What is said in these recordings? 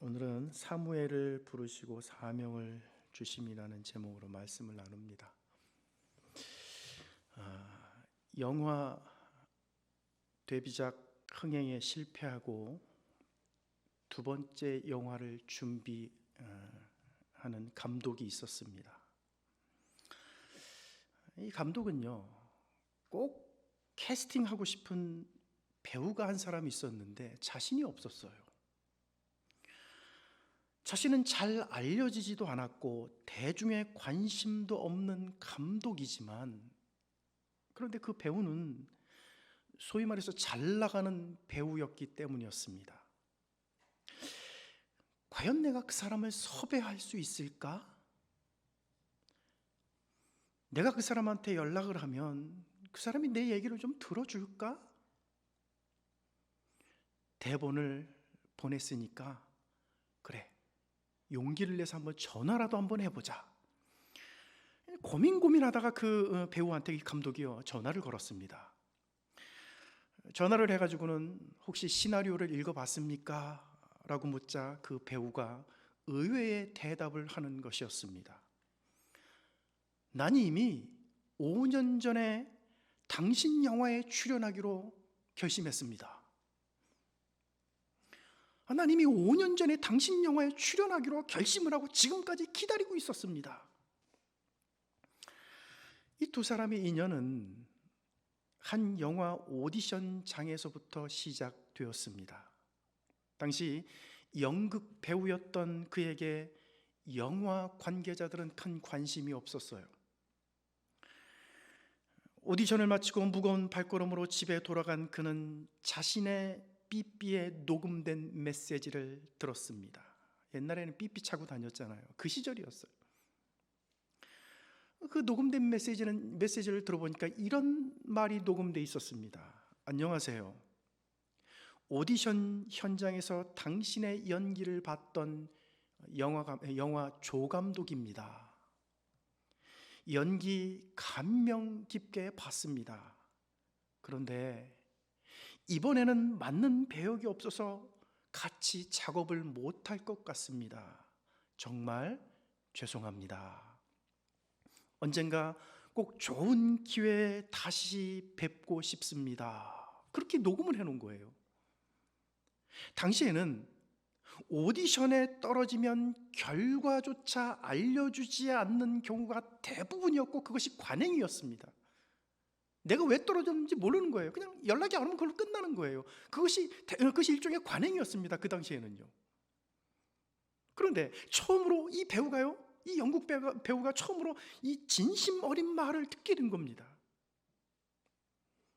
오늘은 사무엘을 부르시고 사명을 주심이라는 제목으로 말씀을 나눕니다. 영화 데뷔작 흥행에 실패하고 두 번째 영화를 준비하는 감독이 있었습니다. 이 감독은요, 꼭 캐스팅하고 싶은 배우가 한 사람이 있었는데 자신이 없었어요. 자신은 잘 알려지지도 않았고 대중의 관심도 없는 감독이지만, 그런데 그 배우는 소위 말해서 잘 나가는 배우였기 때문이었습니다. 과연 내가 그 사람을 섭외할 수 있을까? 내가 그 사람한테 연락을 하면 그 사람이 내 얘기를 좀 들어줄까? 대본을 보냈으니까 그래, 용기를 내서 한번 전화라도 한번 해보자. 고민하다가 그 배우한테 이 감독이요, 전화를 걸었습니다. 전화를 해가지고는 혹시 시나리오를 읽어봤습니까? 라고 묻자 그 배우가 의외의 대답을 하는 것이었습니다. 난 이미 5년 전에 당신 영화에 출연하기로 결심했습니다. 난 이미 5년 전에 당신 영화에 출연하기로 결심을 하고 지금까지 기다리고 있었습니다. 이 두 사람의 인연은 한 영화 오디션장에서부터 시작되었습니다. 당시 연극 배우였던 그에게 영화 관계자들은 큰 관심이 없었어요. 오디션을 마치고 무거운 발걸음으로 집에 돌아간 그는 자신의 삐삐에 녹음된 메시지를 들었습니다. 옛날에는 삐삐 차고 다녔잖아요. 그 시절이었어요. 그 녹음된 메시지를 들어보니까 이런 말이 녹음되어 있었습니다. 안녕하세요. 오디션 현장에서 당신의 연기를 봤던 영화 조감독입니다. 연기 감명 깊게 봤습니다. 그런데 이번에는 맞는 배역이 없어서 같이 작업을 못할 것 같습니다. 정말 죄송합니다. 언젠가 꼭 좋은 기회에 다시 뵙고 싶습니다. 그렇게 녹음을 해놓은 거예요. 당시에는 오디션에 떨어지면 결과조차 알려주지 않는 경우가 대부분이었고 그것이 관행이었습니다. 내가 왜 떨어졌는지 모르는 거예요. 그냥 연락이 안 오면 그걸로 끝나는 거예요. 그것이 일종의 관행이었습니다. 그 당시에는요. 그런데 처음으로 이 배우가요, 이 영국 배우가 처음으로 이 진심 어린 말을 듣게 된 겁니다.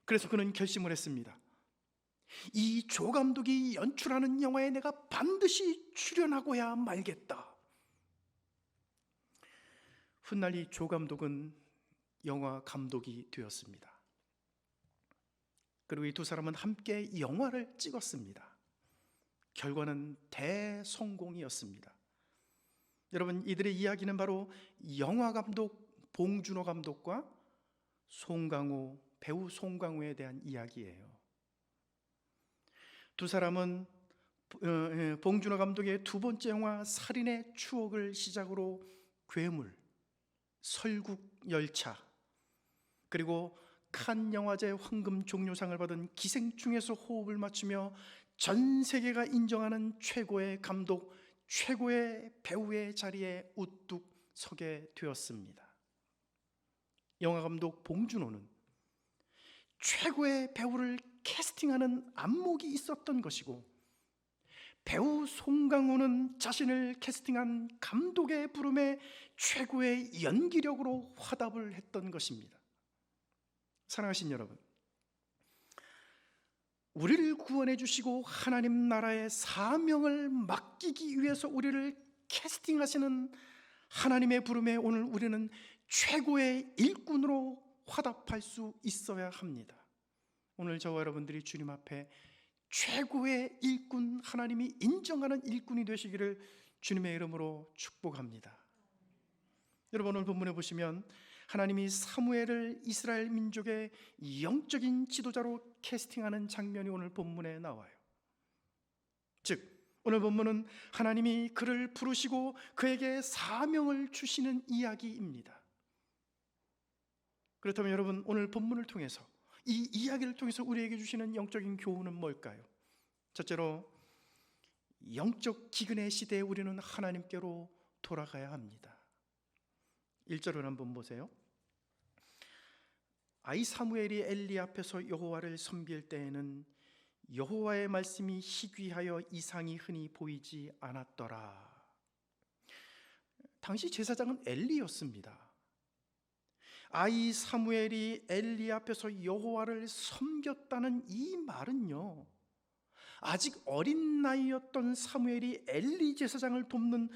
그래서 그는 결심을 했습니다. 이 조 감독이 연출하는 영화에 내가 반드시 출연하고야 말겠다. 훗날 이 조 감독은 영화 감독이 되었습니다. 그리고 이 두 사람은 함께 영화를 찍었습니다. 결과는 대성공이었습니다. 여러분, 이들의 이야기는 바로 영화 감독 봉준호 감독과 배우 송강호에 대한 이야기예요. 두 사람은 봉준호 감독의 두 번째 영화 살인의 추억을 시작으로 괴물, 설국열차, 그리고 칸 영화제 황금 종려상을 받은 기생충에서 호흡을 맞추며 전 세계가 인정하는 최고의 감독, 최고의 배우의 자리에 우뚝 서게 되었습니다. 영화 감독 봉준호는 최고의 배우를 캐스팅하는 안목이 있었던 것이고, 배우 송강호는 자신을 캐스팅한 감독의 부름에 최고의 연기력으로 화답을 했던 것입니다. 사랑하신 여러분, 우리를 구원해 주시고 하나님 나라의 사명을 맡기기 위해서 우리를 캐스팅하시는 하나님의 부름에 오늘 우리는 최고의 일꾼으로 화답할 수 있어야 합니다. 오늘 저와 여러분들이 주님 앞에 최고의 일꾼, 하나님이 인정하는 일꾼이 되시기를 주님의 이름으로 축복합니다. 여러분, 오늘 본문에 보시면 하나님이 사무엘을 이스라엘 민족의 영적인 지도자로 캐스팅하는 장면이 오늘 본문에 나와요. 즉 오늘 본문은 하나님이 그를 부르시고 그에게 사명을 주시는 이야기입니다. 그렇다면 여러분, 오늘 본문을 통해서, 이 이야기를 통해서 우리에게 주시는 영적인 교훈은 뭘까요? 첫째로, 영적 기근의 시대에 우리는 하나님께로 돌아가야 합니다. 1절을 한번 보세요. 아이 사무엘이 엘리 앞에서 여호와를 섬길 때에는 여호와의 말씀이 희귀하여 이상이 흔히 보이지 않았더라. 당시 제사장은 엘리였습니다. 아이 사무엘이 엘리 앞에서 여호와를 섬겼다는 이 말은요, 아직 어린 나이였던 사무엘이 엘리 제사장을 돕는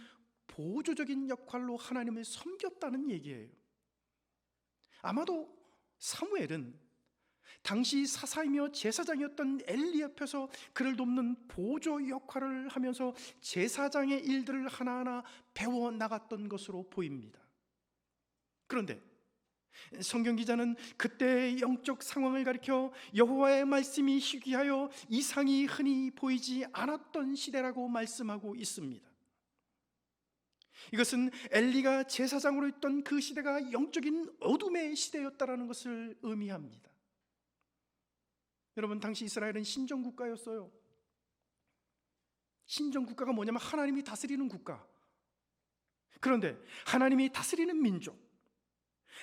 보조적인 역할로 하나님을 섬겼다는 얘기예요. 아마도 사무엘은 당시 사사이며 제사장이었던 엘리 옆에서 그를 돕는 보조 역할을 하면서 제사장의 일들을 하나하나 배워 나갔던 것으로 보입니다. 그런데 성경 기자는 그때의 영적 상황을 가리켜 여호와의 말씀이 희귀하여 이상이 흔히 보이지 않았던 시대라고 말씀하고 있습니다. 이것은 엘리가 제사장으로 있던 그 시대가 영적인 어둠의 시대였다라는 것을 의미합니다. 여러분, 당시 이스라엘은 신정국가였어요. 신정국가가 뭐냐면 하나님이 다스리는 국가. 그런데 하나님이 다스리는 민족,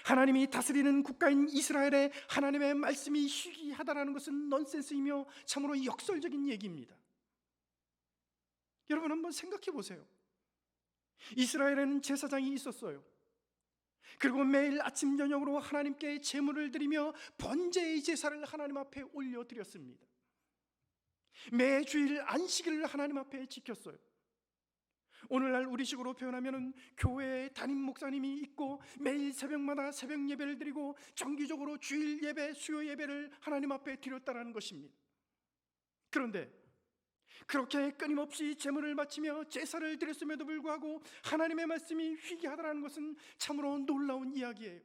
하나님이 다스리는 국가인 이스라엘에 하나님의 말씀이 희귀하다라는 것은 넌센스이며 참으로 역설적인 얘기입니다. 여러분, 한번 생각해 보세요. 이스라엘에는 제사장이 있었어요. 그리고 매일 아침 저녁으로 하나님께 제물을 드리며 번제의 제사를 하나님 앞에 올려드렸습니다. 매 주일 안식일을 하나님 앞에 지켰어요. 오늘날 우리식으로 표현하면 교회에 담임 목사님이 있고 매일 새벽마다 새벽 예배를 드리고 정기적으로 주일 예배, 수요 예배를 하나님 앞에 드렸다는 것입니다. 그런데 그렇게 끊임없이 제물을 바치며 제사를 드렸음에도 불구하고 하나님의 말씀이 희귀하다는 것은 참으로 놀라운 이야기예요.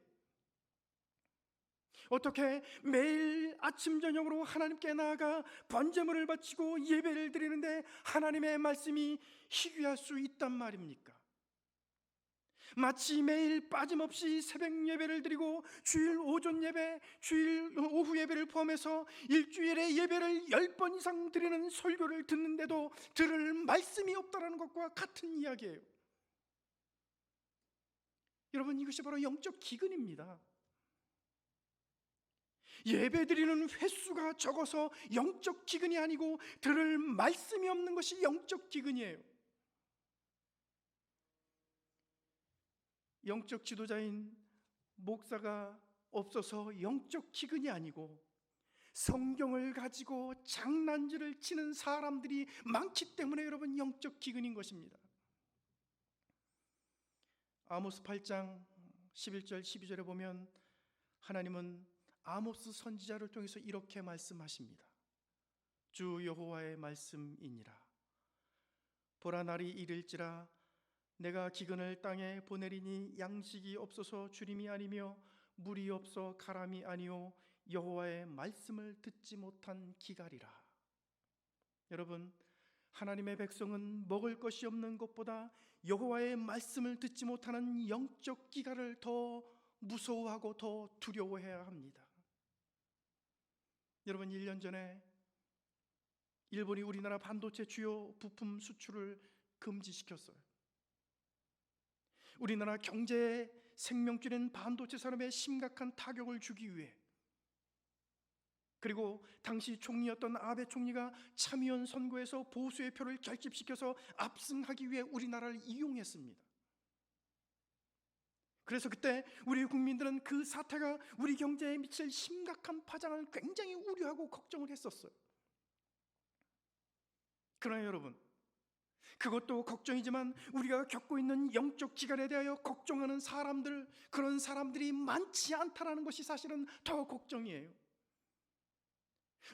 어떻게 매일 아침 저녁으로 하나님께 나아가 번제물을 바치고 예배를 드리는데 하나님의 말씀이 희귀할 수 있단 말입니까? 마치 매일 빠짐없이 새벽 예배를 드리고 주일 오전 예배, 주일 오후 예배를 포함해서 일주일에 예배를 10번 이상 드리는 설교를 듣는데도 들을 말씀이 없다는 것과 같은 이야기예요. 여러분, 이것이 바로 영적 기근입니다. 예배 드리는 횟수가 적어서 영적 기근이 아니고 들을 말씀이 없는 것이 영적 기근이에요. 영적 지도자인 목사가 없어서 영적 기근이 아니고 성경을 가지고 장난질을 치는 사람들이 많기 때문에 여러분, 영적 기근인 것입니다. 아모스 8장 11절 12절에 보면 하나님은 아모스 선지자를 통해서 이렇게 말씀하십니다. 주 여호와의 말씀이니라. 보라, 날이 이를지라 내가 기근을 땅에 보내리니 양식이 없어서 주림이 아니며 물이 없어 가람이 아니요 여호와의 말씀을 듣지 못한 기갈이라. 여러분, 하나님의 백성은 먹을 것이 없는 것보다 여호와의 말씀을 듣지 못하는 영적 기갈을 더 무서워하고 더 두려워해야 합니다. 여러분, 1년 전에 일본이 우리나라 반도체 주요 부품 수출을 금지시켰어요. 우리나라 경제에 생명줄인 반도체 산업에 심각한 타격을 주기 위해, 그리고 당시 총리였던 아베 총리가 참의원 선거에서 보수의 표를 결집시켜서 압승하기 위해 우리나라를 이용했습니다. 그래서 그때 우리 국민들은 그 사태가 우리 경제에 미칠 심각한 파장을 굉장히 우려하고 걱정을 했었어요. 그러나 여러분, 그것도 걱정이지만 우리가 겪고 있는 영적 기간에 대하여 걱정하는 사람들, 그런 사람들이 많지 않다라는 것이 사실은 더 걱정이에요.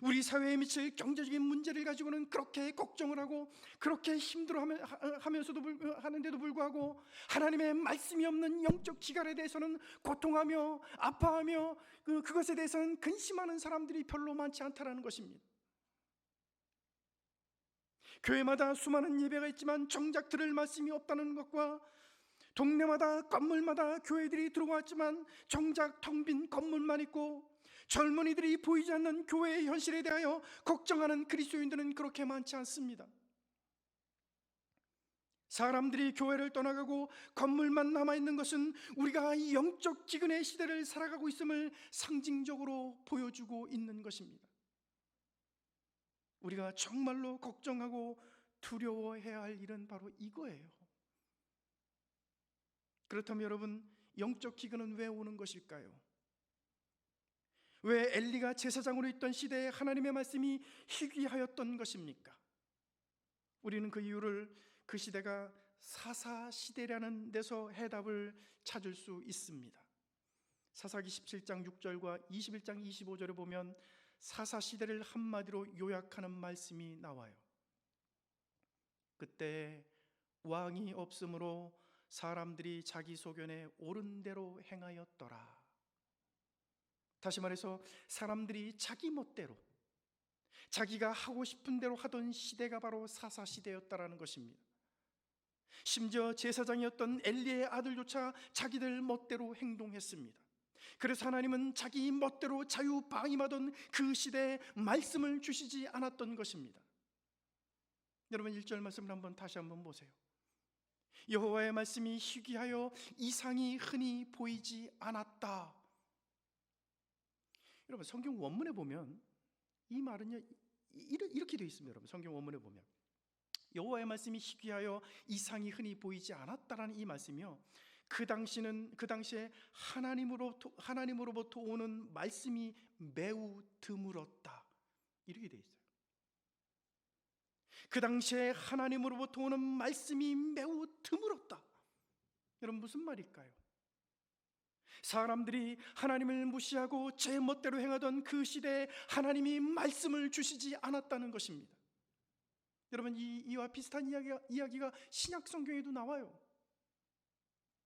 우리 사회에 미칠 경제적인 문제를 가지고는 그렇게 걱정을 하고 그렇게 힘들어하면서도 하는데도 불구하고 하나님의 말씀이 없는 영적 기갈에 대해서는 고통하며 아파하며 그것에 대해서는 근심하는 사람들이 별로 많지 않다라는 것입니다. 교회마다 수많은 예배가 있지만 정작 들을 말씀이 없다는 것과 동네마다 건물마다 교회들이 들어왔지만 정작 텅 빈 건물만 있고 젊은이들이 보이지 않는 교회의 현실에 대하여 걱정하는 그리스도인들은 그렇게 많지 않습니다. 사람들이 교회를 떠나가고 건물만 남아있는 것은 우리가 영적 기근의 시대를 살아가고 있음을 상징적으로 보여주고 있는 것입니다. 우리가 정말로 걱정하고 두려워해야 할 일은 바로 이거예요. 그렇다면 여러분, 영적 기근은 왜 오는 것일까요? 왜 엘리가 제사장으로 있던 시대에 하나님의 말씀이 희귀하였던 것입니까? 우리는 그 이유를 그 시대가 사사시대라는 데서 해답을 찾을 수 있습니다. 사사기 17장 6절과 21장 25절에 보면 사사시대를 한마디로 요약하는 말씀이 나와요. 그때 왕이 없으므로 사람들이 자기 소견에 옳은 대로 행하였더라. 다시 말해서 사람들이 자기 멋대로 자기가 하고 싶은 대로 하던 시대가 바로 사사시대였다라는 것입니다. 심지어 제사장이었던 엘리의 아들조차 자기들 멋대로 행동했습니다. 그래서 하나님은 자기 멋대로 자유방임하던 그 시대에 말씀을 주시지 않았던 것입니다. 여러분 1절 말씀을 다시 한번 보세요. 여호와의 말씀이 희귀하여 이상이 흔히 보이지 않았다. 여러분 성경 원문에 보면 이 말은요 이렇게 되어 있습니다. 여러분 성경 원문에 보면 여호와의 말씀이 희귀하여 이상이 흔히 보이지 않았다라는 이 말씀이요, 그 당시에 하나님으로부터 오는 말씀이 매우 드물었다, 이렇게 되어 있어요. 그 당시에 하나님으로부터 오는 말씀이 매우 드물었다. 여러분 무슨 말일까요? 사람들이 하나님을 무시하고 제 멋대로 행하던 그 시대에 하나님이 말씀을 주시지 않았다는 것입니다. 여러분 이와 비슷한 이야기가 신약 성경에도 나와요.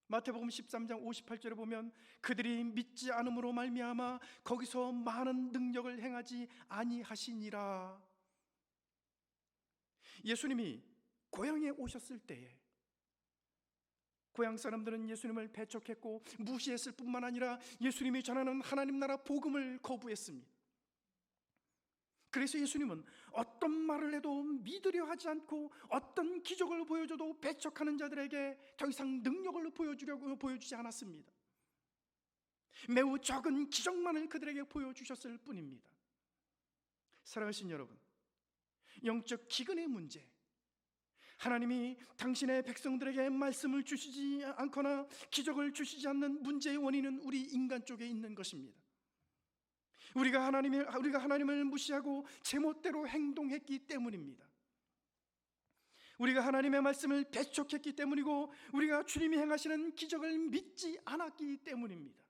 마태복음 13장 58절에 보면 그들이 믿지 않음으로 말미암아 거기서 많은 능력을 행하지 아니하시니라. 예수님이 고향에 오셨을 때에 고향 사람들은 예수님을 배척했고 무시했을 뿐만 아니라 예수님이 전하는 하나님 나라 복음을 거부했습니다. 그래서 예수님은 어떤 말을 해도 믿으려 하지 않고 어떤 기적을 보여줘도 배척하는 자들에게 더 이상 능력을 보여주지 않았습니다. 매우 적은 기적만을 그들에게 보여주셨을 뿐입니다. 사랑하신 여러분, 영적 기근의 문제, 하나님이 당신의 백성들에게 말씀을 주시지 않거나 기적을 주시지 않는 문제의 원인은 우리 인간 쪽에 있는 것입니다. 우리가 하나님을 무시하고 제멋대로 행동했기 때문입니다. 우리가 하나님의 말씀을 배척했기 때문이고 우리가 주님이 행하시는 기적을 믿지 않았기 때문입니다.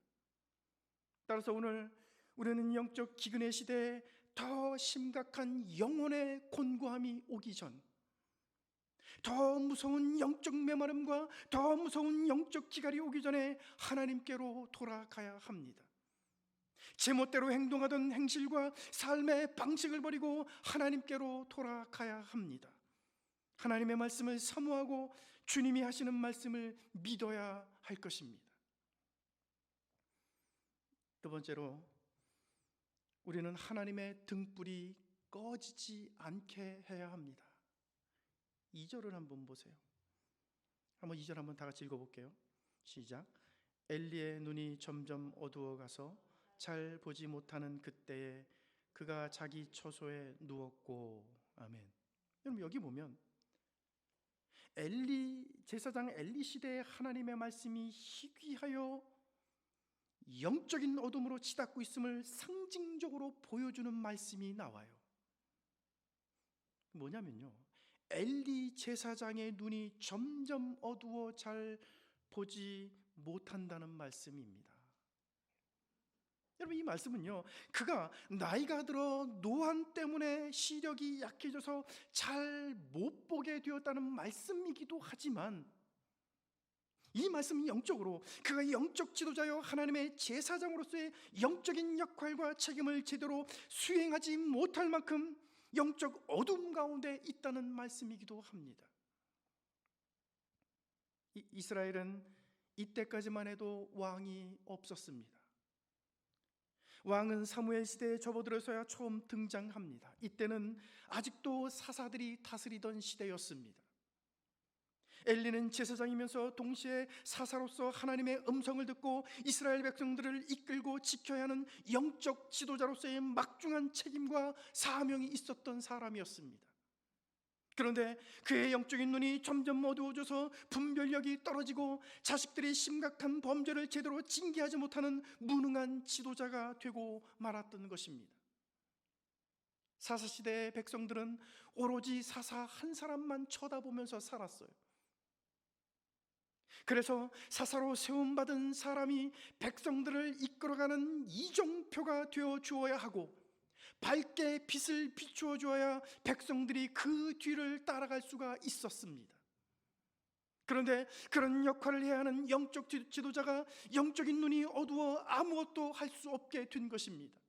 따라서 오늘 우리는 영적 기근의 시대에 더 심각한 영혼의 곤고함이 오기 전, 더 무서운 영적 메마름과 더 무서운 영적 기갈이 오기 전에 하나님께로 돌아가야 합니다. 제멋대로 행동하던 행실과 삶의 방식을 버리고 하나님께로 돌아가야 합니다. 하나님의 말씀을 사모하고 주님이 하시는 말씀을 믿어야 할 것입니다. 두 번째로, 우리는 하나님의 등불이 꺼지지 않게 해야 합니다. 2절을 한번 보세요. 2절 한번 다 같이 읽어볼게요. 시작. 엘리의 눈이 점점 어두워가서 잘 보지 못하는 그때에 그가 자기 처소에 누웠고. 아멘. 여러분 여기 보면 제사장 엘리 시대에 하나님의 말씀이 희귀하여 영적인 어둠으로 치닫고 있음을 상징적으로 보여주는 말씀이 나와요. 뭐냐면요, 엘리 제사장의 눈이 점점 어두워 잘 보지 못한다는 말씀입니다. 여러분 이 말씀은요, 그가 나이가 들어 노안 때문에 시력이 약해져서 잘 못 보게 되었다는 말씀이기도 하지만, 이 말씀은 영적으로 그가 영적 지도자여 하나님의 제사장으로서의 영적인 역할과 책임을 제대로 수행하지 못할 만큼 영적 어둠 가운데 있다는 말씀이기도 합니다. 이스라엘은 이때까지만 해도 왕이 없었습니다. 왕은 사무엘 시대에 접어들어서야 처음 등장합니다. 이때는 아직도 사사들이 다스리던 시대였습니다. 엘리는 제사장이면서 동시에 사사로서 하나님의 음성을 듣고 이스라엘 백성들을 이끌고 지켜야 하는 영적 지도자로서의 막중한 책임과 사명이 있었던 사람이었습니다. 그런데 그의 영적인 눈이 점점 어두워져서 분별력이 떨어지고 자식들이 심각한 범죄를 제대로 징계하지 못하는 무능한 지도자가 되고 말았던 것입니다. 사사시대의 백성들은 오로지 사사 한 사람만 쳐다보면서 살았어요. 그래서 사사로 세움받은 사람이 백성들을 이끌어가는 이정표가 되어 주어야 하고 밝게 빛을 비추어 주어야 백성들이 그 뒤를 따라갈 수가 있었습니다. 그런데 그런 역할을 해야 하는 영적 지도자가 영적인 눈이 어두워 아무것도 할 수 없게 된 것입니다.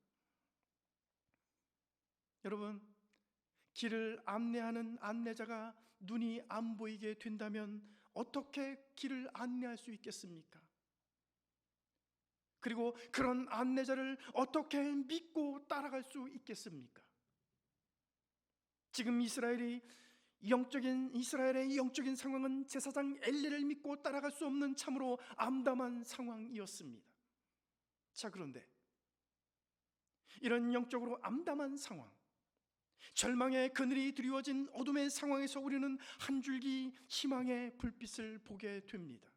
여러분, 길을 안내하는 안내자가 눈이 안 보이게 된다면 어떻게 길을 안내할 수 있겠습니까? 그리고 그런 안내자를 어떻게 믿고 따라갈 수 있겠습니까? 지금 이스라엘의 영적인 상황은 제사장 엘리를 믿고 따라갈 수 없는 참으로 암담한 상황이었습니다. 자, 그런데 이런 영적으로 암담한 상황, 절망의 그늘이 드리워진 어둠의 상황에서 우리는 한 줄기 희망의 불빛을 보게 됩니다.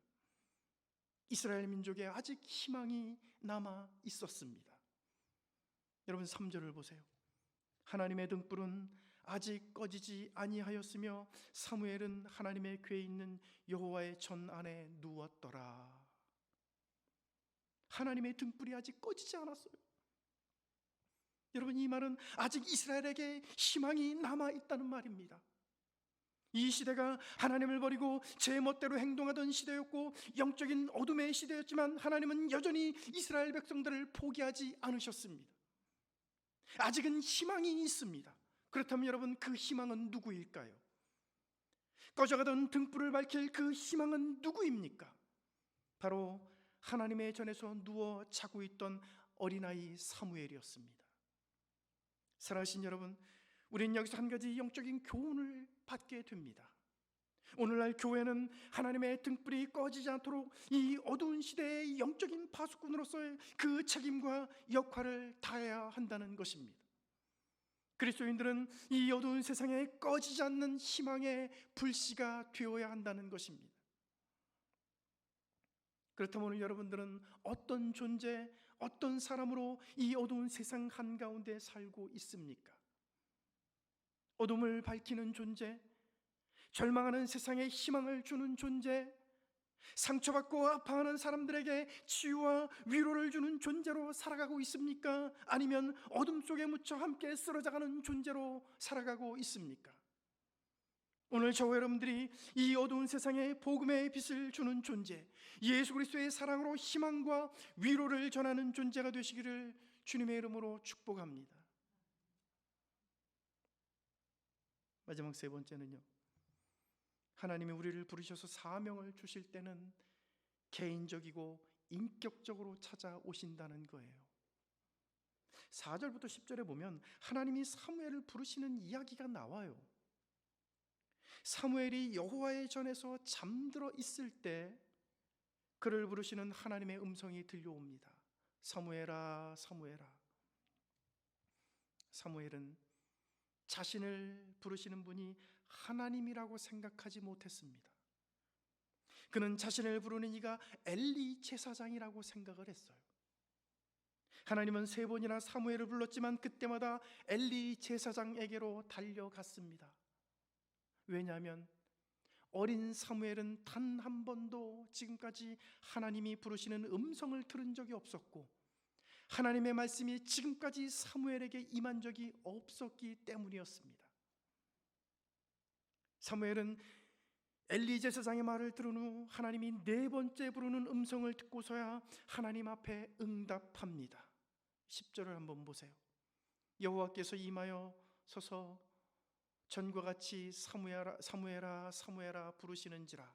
이스라엘 민족에 아직 희망이 남아 있었습니다. 여러분, 3절을 보세요. 하나님의 등불은 아직 꺼지지 아니하였으며 사무엘은 하나님의 궤에 있는 여호와의 전 안에 누웠더라. 하나님의 등불이 아직 꺼지지 않았어요. 여러분, 이 말은 아직 이스라엘에게 희망이 남아 있다는 말입니다. 이 시대가 하나님을 버리고 제 멋대로 행동하던 시대였고 영적인 어둠의 시대였지만 하나님은 여전히 이스라엘 백성들을 포기하지 않으셨습니다. 아직은 희망이 있습니다. 그렇다면 여러분, 그 희망은 누구일까요? 꺼져가던 등불을 밝힐 그 희망은 누구입니까? 바로 하나님의 전에서 누워 자고 있던 어린아이 사무엘이었습니다. 사랑하신 여러분, 우리는 여기서 한 가지 영적인 교훈을 받게 됩니다. 오늘날 교회는 하나님의 등불이 꺼지지 않도록 이 어두운 시대의 영적인 파수꾼으로서의 그 책임과 역할을 다해야 한다는 것입니다. 그리스도인들은 이 어두운 세상에 꺼지지 않는 희망의 불씨가 되어야 한다는 것입니다. 그렇다면 오늘 여러분들은 어떤 존재, 어떤 사람으로 이 어두운 세상 한가운데 살고 있습니까? 어둠을 밝히는 존재, 절망하는 세상에 희망을 주는 존재, 상처받고 아파하는 사람들에게 치유와 위로를 주는 존재로 살아가고 있습니까? 아니면 어둠 속에 묻혀 함께 쓰러져가는 존재로 살아가고 있습니까? 오늘 저와 여러분들이 이 어두운 세상에 복음의 빛을 주는 존재, 예수 그리스도의 사랑으로 희망과 위로를 전하는 존재가 되시기를 주님의 이름으로 축복합니다. 마지막 세 번째는요, 하나님이 우리를 부르셔서 사명을 주실 때는 개인적이고 인격적으로 찾아오신다는 거예요. 4절부터 10절에 보면 하나님이 사무엘을 부르시는 이야기가 나와요. 사무엘이 여호와의 전에서 잠들어 있을 때 그를 부르시는 하나님의 음성이 들려옵니다. 사무엘아, 사무엘아. 사무엘은 자신을 부르시는 분이 하나님이라고 생각하지 못했습니다. 그는 자신을 부르는 이가 엘리 제사장이라고 생각을 했어요. 하나님은 3번이나 사무엘을 불렀지만 그때마다 엘리 제사장에게로 달려갔습니다. 왜냐하면 어린 사무엘은 단 한 번도 지금까지 하나님이 부르시는 음성을 들은 적이 없었고 하나님의 말씀이 지금까지 사무엘에게 임한 적이 없었기 때문이었습니다. 사무엘은 엘리 제사장의 말을 들은 후 하나님이 4번째 부르는 음성을 듣고서야 하나님 앞에 응답합니다. 10절을 한번 보세요. 여호와께서 임하여 서서 전과 같이 사무엘아 사무엘아 사무엘아 부르시는지라.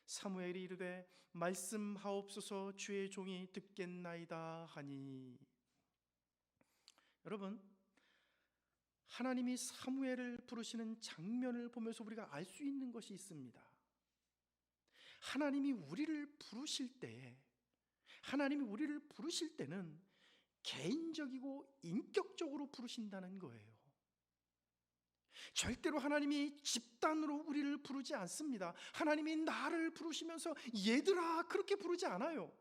사무엘이 이르되 말씀하옵소서, 주의 종이 듣겠나이다 하니. 여러분, 하나님이 사무엘을 부르시는 장면을 보면서 우리가 알 수 있는 것이 있습니다. 하나님이 우리를 부르실 때는 개인적이고 인격적으로 부르신다는 거예요. 절대로 하나님이 집단으로 우리를 부르지 않습니다. 하나님이 나를 부르시면서 얘들아 그렇게 부르지 않아요.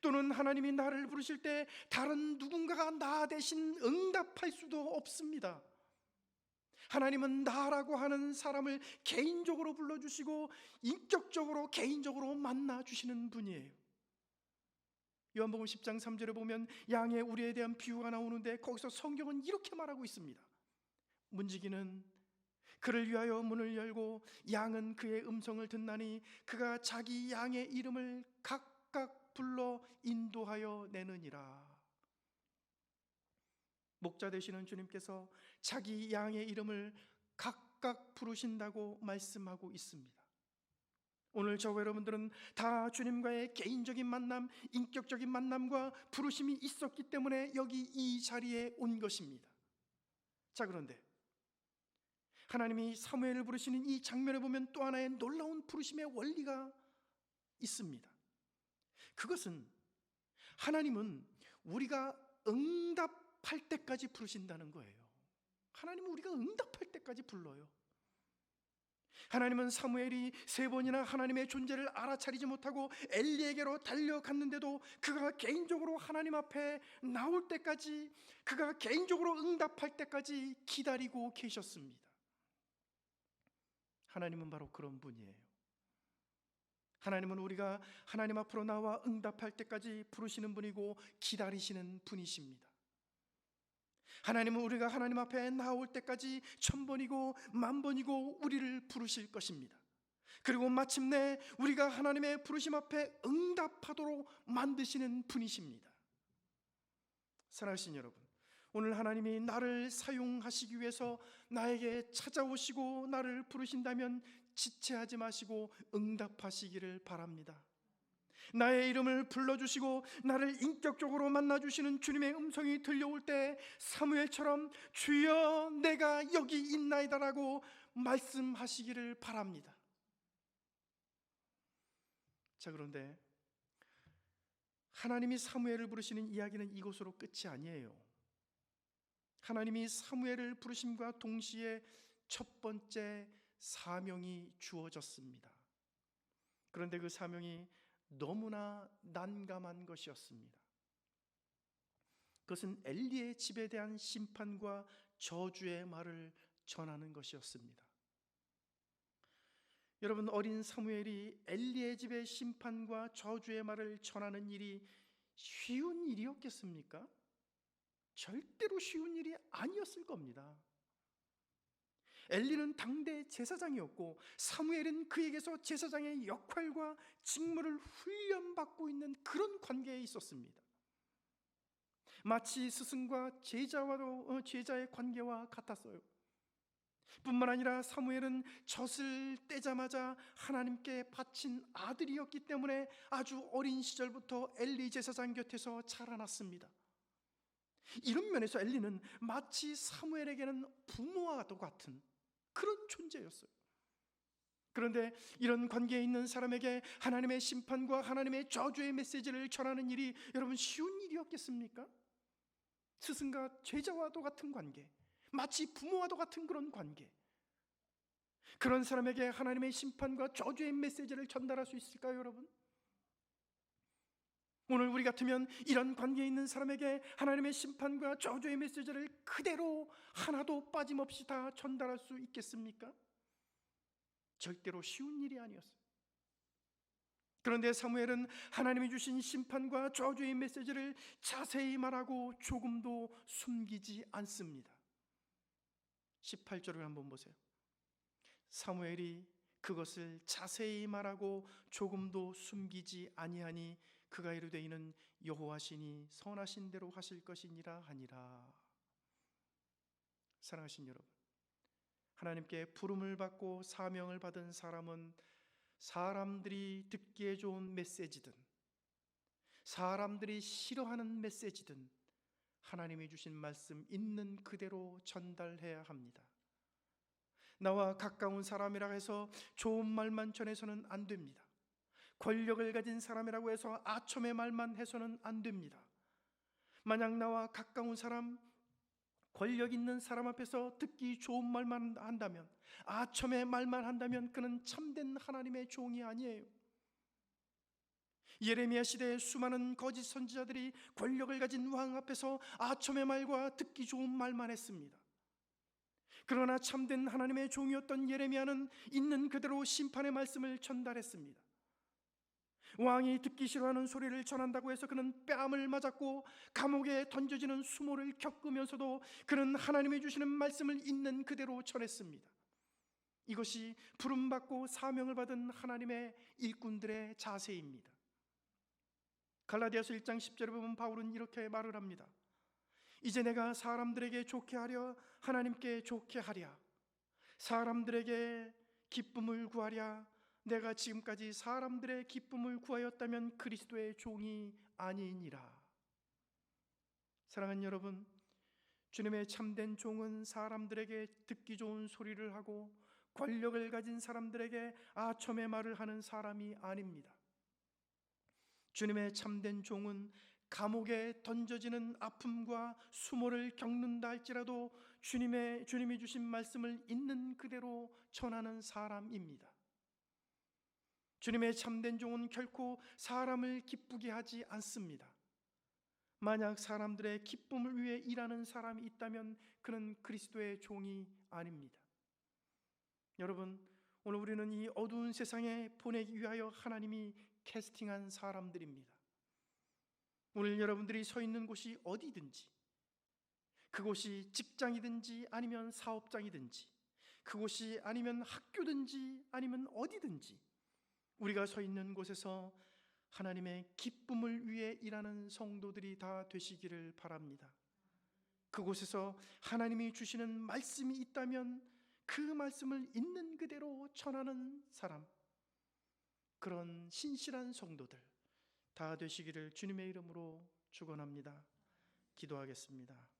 또는 하나님이 나를 부르실 때 다른 누군가가 나 대신 응답할 수도 없습니다. 하나님은 나라고 하는 사람을 개인적으로 불러주시고 인격적으로 개인적으로 만나주시는 분이에요. 요한복음 10장 3절에 보면 양의 우리에 대한 비유가 나오는데 거기서 성경은 이렇게 말하고 있습니다. 문지기는 그를 위하여 문을 열고 양은 그의 음성을 듣나니 그가 자기 양의 이름을 각각 불러 인도하여 내느니라. 목자 되시는 주님께서 자기 양의 이름을 각각 부르신다고 말씀하고 있습니다. 오늘 저와 여러분들은 다 주님과의 개인적인 만남, 인격적인 만남과 부르심이 있었기 때문에 여기 이 자리에 온 것입니다. 자, 그런데 하나님이 사무엘을 부르시는 이 장면을 보면 또 하나의 놀라운 부르심의 원리가 있습니다. 그것은 하나님은 우리가 응답할 때까지 부르신다는 거예요. 하나님은 우리가 응답할 때까지 불러요. 하나님은 사무엘이 3번이나 하나님의 존재를 알아차리지 못하고 엘리에게로 달려갔는데도 그가 개인적으로 하나님 앞에 나올 때까지, 그가 개인적으로 응답할 때까지 기다리고 계셨습니다. 하나님은 바로 그런 분이에요. 하나님은 우리가 하나님 앞으로 나와 응답할 때까지 부르시는 분이고 기다리시는 분이십니다. 하나님은 우리가 하나님 앞에 나올 때까지 1000번이고 10,000번이고 우리를 부르실 것입니다. 그리고 마침내 우리가 하나님의 부르심 앞에 응답하도록 만드시는 분이십니다. 사랑하신 여러분, 오늘 하나님이 나를 사용하시기 위해서 나에게 찾아오시고 나를 부르신다면 지체하지 마시고 응답하시기를 바랍니다. 나의 이름을 불러주시고 나를 인격적으로 만나주시는 주님의 음성이 들려올 때 사무엘처럼 주여 내가 여기 있나이다라고 말씀하시기를 바랍니다. 자, 그런데 하나님이 사무엘을 부르시는 이야기는 이것으로 끝이 아니에요. 하나님이 사무엘을 부르심과 동시에 첫 번째 사명이 주어졌습니다. 그런데 그 사명이 너무나 난감한 것이었습니다. 그것은 엘리의 집에 대한 심판과 저주의 말을 전하는 것이었습니다. 여러분, 어린 사무엘이 엘리의 집의 심판과 저주의 말을 전하는 일이 쉬운 일이었겠습니까? 절대로 쉬운 일이 아니었을 겁니다. 엘리는 당대 제사장이었고 사무엘은 그에게서 제사장의 역할과 직무를 훈련받고 있는 그런 관계에 있었습니다. 마치 스승과 제자의 관계와 같았어요. 뿐만 아니라 사무엘은 젖을 떼자마자 하나님께 바친 아들이었기 때문에 아주 어린 시절부터 엘리 제사장 곁에서 자라났습니다. 이런 면에서 엘리는 마치 사무엘에게는 부모와도 같은 그런 존재였어요. 그런데 이런 관계에 있는 사람에게 하나님의 심판과 하나님의 저주의 메시지를 전하는 일이 여러분 쉬운 일이었겠습니까? 스승과 제자와도 같은 관계, 마치 부모와도 같은 그런 관계, 그런 사람에게 하나님의 심판과 저주의 메시지를 전달할 수 있을까요, 여러분? 오늘 우리 같으면 이런 관계에 있는 사람에게 하나님의 심판과 저주의 메시지를 그대로 하나도 빠짐없이 다 전달할 수 있겠습니까? 절대로 쉬운 일이 아니었어요. 그런데 사무엘은 하나님이 주신 심판과 저주의 메시지를 자세히 말하고 조금도 숨기지 않습니다. 18절을 한번 보세요. 사무엘이 그것을 자세히 말하고 조금도 숨기지 아니하니 그가 이르되 이는 여호와시니 선하신 대로 하실 것이니라 하니라. 사랑하신 여러분, 하나님께 부름을 받고 사명을 받은 사람은 사람들이 듣기에 좋은 메시지든 사람들이 싫어하는 메시지든 하나님이 주신 말씀 있는 그대로 전달해야 합니다. 나와 가까운 사람이라 해서 좋은 말만 전해서는 안 됩니다. 권력을 가진 사람이라고 해서 아첨의 말만 해서는 안 됩니다. 만약 나와 가까운 사람, 권력 있는 사람 앞에서 듣기 좋은 말만 한다면, 아첨의 말만 한다면 그는 참된 하나님의 종이 아니에요. 예레미야 시대에 수많은 거짓 선지자들이 권력을 가진 왕 앞에서 아첨의 말과 듣기 좋은 말만 했습니다. 그러나 참된 하나님의 종이었던 예레미야는 있는 그대로 심판의 말씀을 전달했습니다. 왕이 듣기 싫어하는 소리를 전한다고 해서 그는 뺨을 맞았고 감옥에 던져지는 수모를 겪으면서도 그는 하나님이 주시는 말씀을 있는 그대로 전했습니다. 이것이 부름받고 사명을 받은 하나님의 일꾼들의 자세입니다. 갈라디아서 1장 10절에 보면 바울은 이렇게 말을 합니다. 이제 내가 사람들에게 좋게 하려 하나님께 좋게 하랴. 사람들에게 기쁨을 구하랴. 내가 지금까지 사람들의 기쁨을 구하였다면 그리스도의 종이 아니니라. 사랑하는 여러분, 주님의 참된 종은 사람들에게 듣기 좋은 소리를 하고 권력을 가진 사람들에게 아첨의 말을 하는 사람이 아닙니다. 주님의 참된 종은 감옥에 던져지는 아픔과 수모를 겪는다 할지라도 주님이 주신 말씀을 있는 그대로 전하는 사람입니다. 주님의 참된 종은 결코 사람을 기쁘게 하지 않습니다. 만약 사람들의 기쁨을 위해 일하는 사람이 있다면 그는 그리스도의 종이 아닙니다. 여러분, 오늘 우리는 이 어두운 세상에 보내기 위하여 하나님이 캐스팅한 사람들입니다. 오늘 여러분들이 서 있는 곳이 어디든지, 그곳이 직장이든지 아니면 사업장이든지, 그곳이 아니면 학교든지 아니면 어디든지 우리가 서 있는 곳에서 하나님의 기쁨을 위해 일하는 성도들이 다 되시기를 바랍니다. 그곳에서 하나님이 주시는 말씀이 있다면 그 말씀을 있는 그대로 전하는 사람, 그런 신실한 성도들 다 되시기를 주님의 이름으로 축원합니다. 기도하겠습니다.